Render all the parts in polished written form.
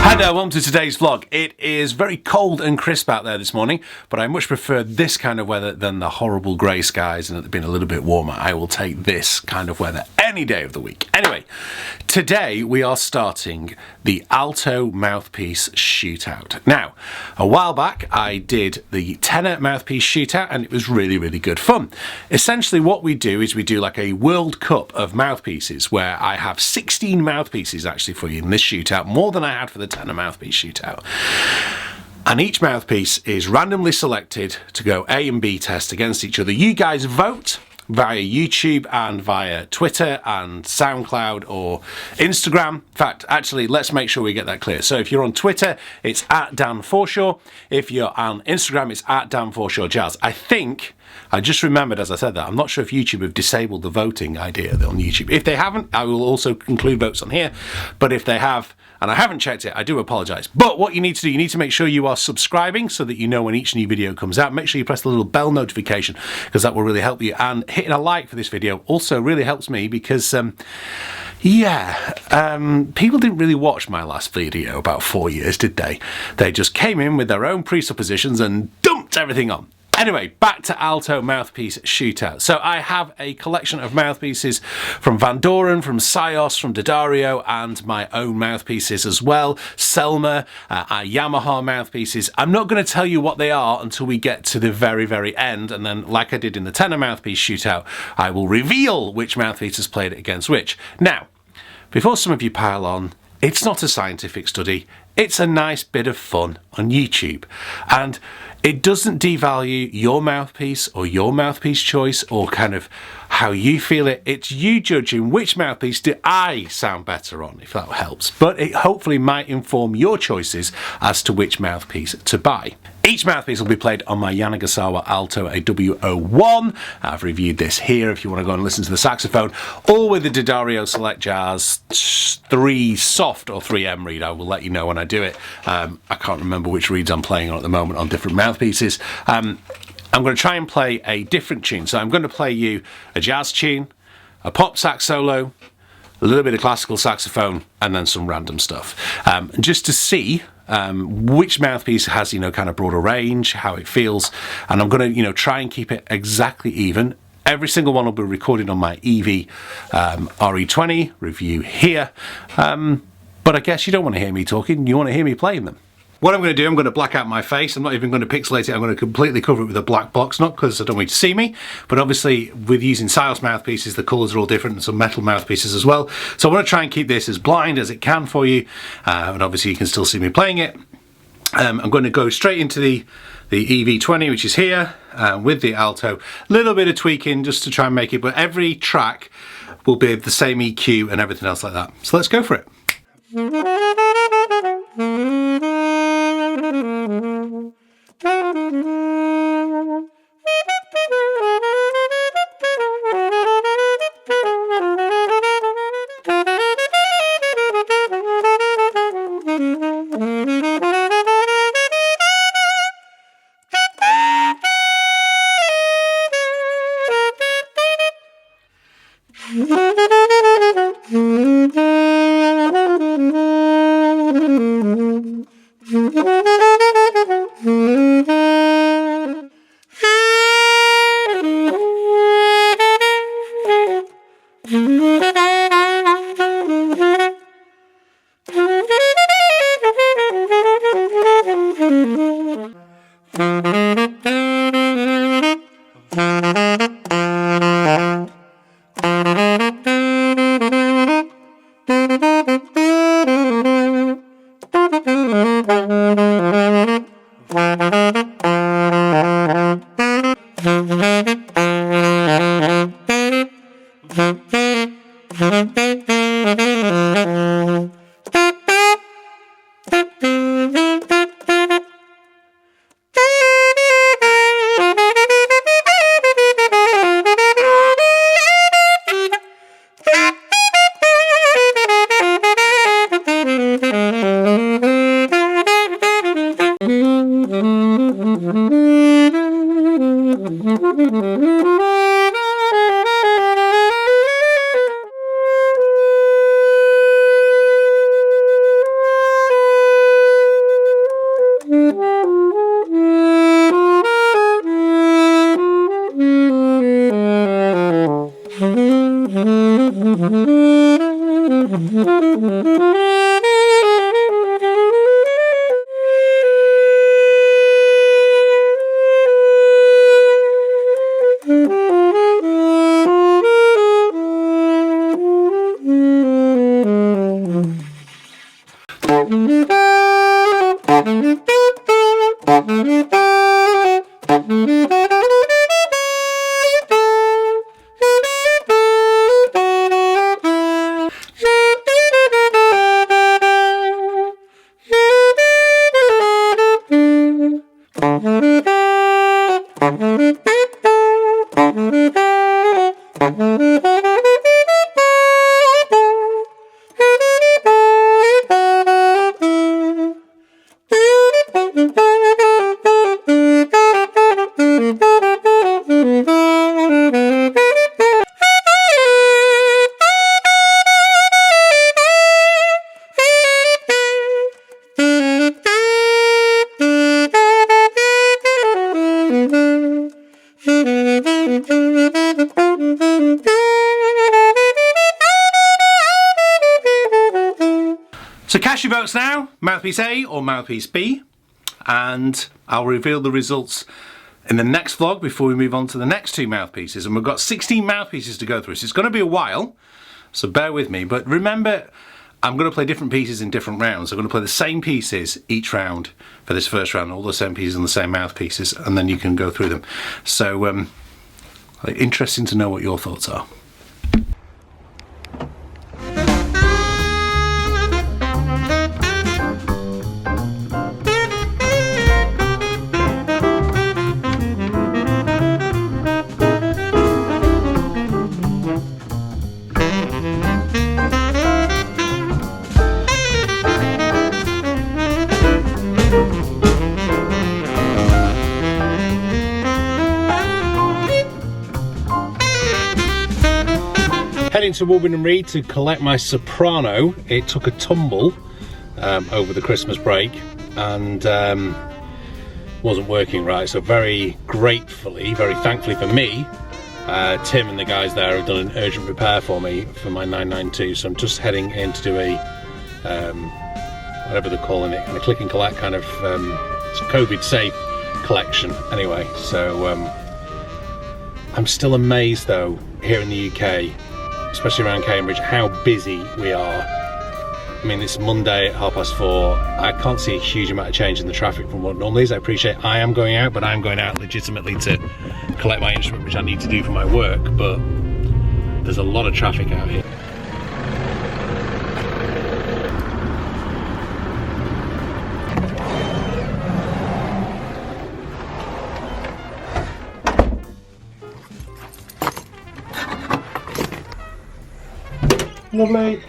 Hi there, welcome to today's vlog. It is very cold and crisp out there this morning, but I much prefer this kind of weather than the horrible grey skies and it being a little bit warmer. I will take this kind of weather any day of the week. Anyway, today we are starting the Alto Mouthpiece Shootout. Now, a while back I did the tenor Mouthpiece Shootout and it was really, really good fun. Essentially what we do is we do like a World Cup of mouthpieces where I have 16 mouthpieces actually for you in this shootout, more than I had for the tenor Mouthpiece Shootout. And each mouthpiece is randomly selected to go A and B test against each other. You guys vote via YouTube and via Twitter and SoundCloud or Instagram. In fact, actually, let's make sure we get that clear. So if you're on Twitter, it's at Dan Forshaw. If you're on Instagram, it's at Dan Forshaw Jazz. I just remembered as I said that, I'm not sure if YouTube have disabled the voting idea on YouTube. If they haven't, I will also include votes on here. But if they have, and I haven't checked it, I do apologise. But what you need to do, you need to make sure you are subscribing so that you know when each new video comes out. Make sure you press the little bell notification because that will really help you. And hitting a like for this video also really helps me because, people didn't really watch my last video about 4 years, did they? They just came in with their own presuppositions and dumped everything on. Anyway, back to Alto Mouthpiece Shootout. So I have a collection of mouthpieces from Van Doren, from Sios, from D'Addario, and my own mouthpieces as well. Selmer, Yamaha mouthpieces. I'm not going to tell you what they are until we get to the very, very end. And then, like I did in the tenor Mouthpiece Shootout, I will reveal which mouthpiece has played against which. Now, before some of you pile on, it's not a scientific study. It's a nice bit of fun on YouTube. And it doesn't devalue your mouthpiece or your mouthpiece choice or kind of how you feel it. It's you judging which mouthpiece do I sound better on, if that helps. But it hopefully might inform your choices as to which mouthpiece to buy. Each mouthpiece will be played on my Yanagisawa Alto AW01. I've reviewed this here if you want to go and listen to the saxophone. All with the D'Addario Select Jazz 3 soft or 3M reed. I will let you know when I do it. I can't remember which reeds I'm playing on at the moment on different mouthpieces. I'm going to try and play a different tune. So I'm going to play you a jazz tune, a pop sax solo, a little bit of classical saxophone, and then some random stuff. Just to see which mouthpiece has, kind of broader range, how it feels. And I'm going to, try and keep it exactly even. Every single one will be recorded on my EV RE20 Revue here. But I guess you don't want to hear me talking, you want to hear me playing them. What I'm going to do, I'm going to black out my face. I'm not even going to pixelate it. I'm going to completely cover it with a black box, not because I don't want you to see me, but obviously with using Sios mouthpieces, the colours are all different and some metal mouthpieces as well. So I want to try and keep this as blind as it can for you, and obviously you can still see me playing it. I'm going to go straight into the EV20, which is here, with the Alto. A little bit of tweaking just to try and make it, but every track will be the same EQ and everything else like that. So let's go for it. So cast your votes now, Mouthpiece A or Mouthpiece B, and I'll reveal the results in the next vlog before we move on to the next two mouthpieces. And we've got 16 mouthpieces to go through, so it's going to be a while, so bear with me. But remember, I'm going to play different pieces in different rounds. I'm going to play the same pieces each round for this first round, all the same pieces and the same mouthpieces, and then you can go through them. So interesting to know what your thoughts are. Heading to Woburn and Reed to collect my soprano. It took a tumble over the Christmas break and wasn't working right, so very gratefully, very thankfully for me, Tim and the guys there have done an urgent repair for me for my 992, so I'm just heading in to do a whatever they're calling it, a click and collect kind of it's COVID safe collection anyway. So I'm still amazed though here in the UK, especially around Cambridge, how busy we are. I mean, it's Monday at 4:30. I can't see a huge amount of change in the traffic from what normally is. I appreciate I am going out, but I'm going out legitimately to collect my instrument, which I need to do for my work, but there's a lot of traffic out here. Lovely.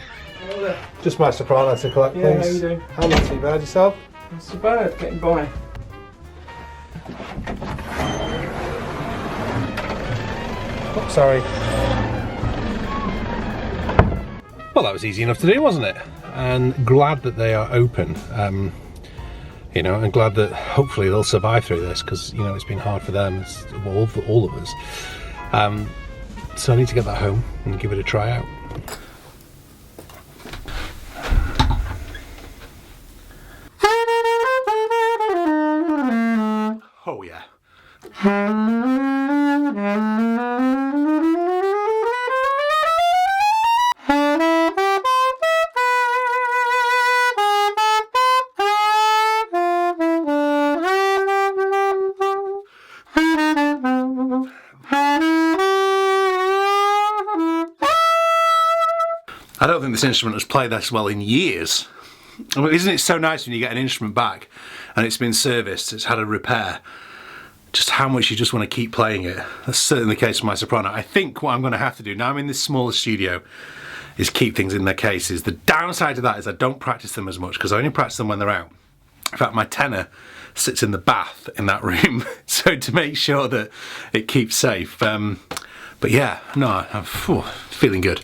Just my soprano to collect, please. Yeah, how you doing? I'm not too bad, yourself? Not so bad, getting by. Oh, sorry. Well, that was easy enough to do, wasn't it? And glad that they are open. You know, and glad that hopefully they'll survive through this, because you know it's been hard for them, it's all of us. So I need to get that home and give it a try out. Oh yeah. I don't think this instrument has played this well in years. I mean, isn't it so nice when you get an instrument back and it's been serviced, it's had a repair, just how much you just want to keep playing it. That's certainly the case for my soprano. I think what I'm going to have to do, now I'm in this smaller studio, is keep things in their cases. The downside to that is I don't practice them as much, because I only practice them when they're out. In fact, my tenor sits in the bath in that room, so to make sure that it keeps safe. But yeah, no, I'm feeling good.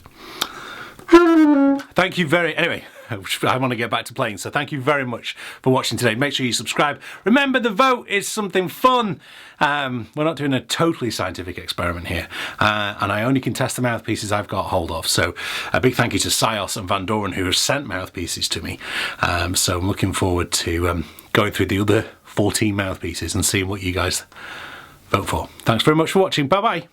Thank you anyway, I want to get back to playing, so thank you very much for watching today. Make sure you subscribe. Remember, the vote is something fun. We're not doing a totally scientific experiment here, and I only can test the mouthpieces I've got hold of. So a big thank you to Sios and Van Doren, who have sent mouthpieces to me. So I'm looking forward to going through the other 14 mouthpieces and seeing what you guys vote for. Thanks very much for watching. Bye bye.